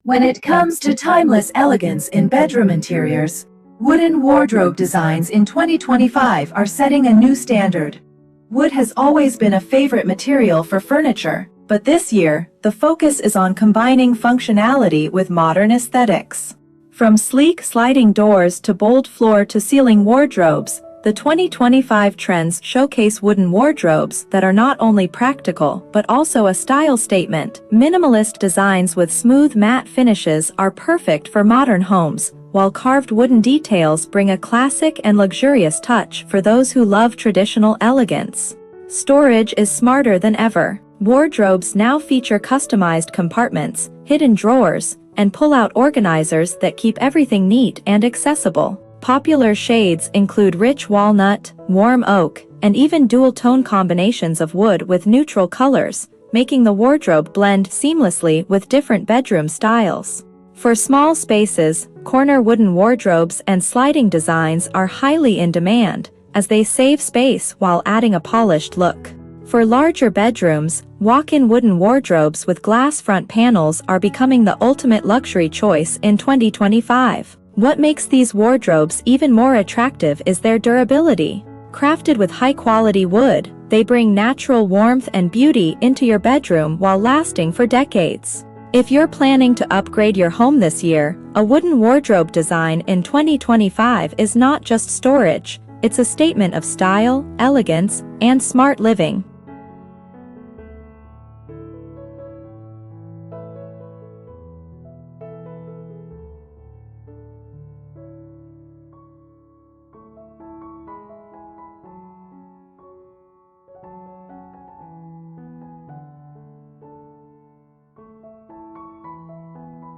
When it comes to timeless elegance in bedroom interiors, wooden wardrobe designs in 2025 are setting a new standard. Wood has always been a favorite material for furniture, but this year, the focus is on combining functionality with modern aesthetics. From sleek sliding doors to bold floor-to-ceiling wardrobes, the 2025 trends showcase wooden wardrobes that are not only practical but also a style statement. Minimalist designs with smooth matte finishes are perfect for modern homes, while carved wooden details bring a classic and luxurious touch for those who love traditional elegance. Storage is smarter than ever. Wardrobes now feature customized compartments, hidden drawers, and pull-out organizers that keep everything neat and accessible. Popular shades include rich walnut, warm oak, and even dual-tone combinations of wood with neutral colors, making the wardrobe blend seamlessly with different bedroom styles. For small spaces, corner wooden wardrobes and sliding designs are highly in demand, as they save space while adding a polished look. For larger bedrooms, walk-in wooden wardrobes with glass front panels are becoming the ultimate luxury choice in 2025. What makes these wardrobes even more attractive is their durability. Crafted with high-quality wood, they bring natural warmth and beauty into your bedroom while lasting for decades. If you're planning to upgrade your home this year, a wooden wardrobe design in 2025 is not just storage, it's a statement of style, elegance, and smart living.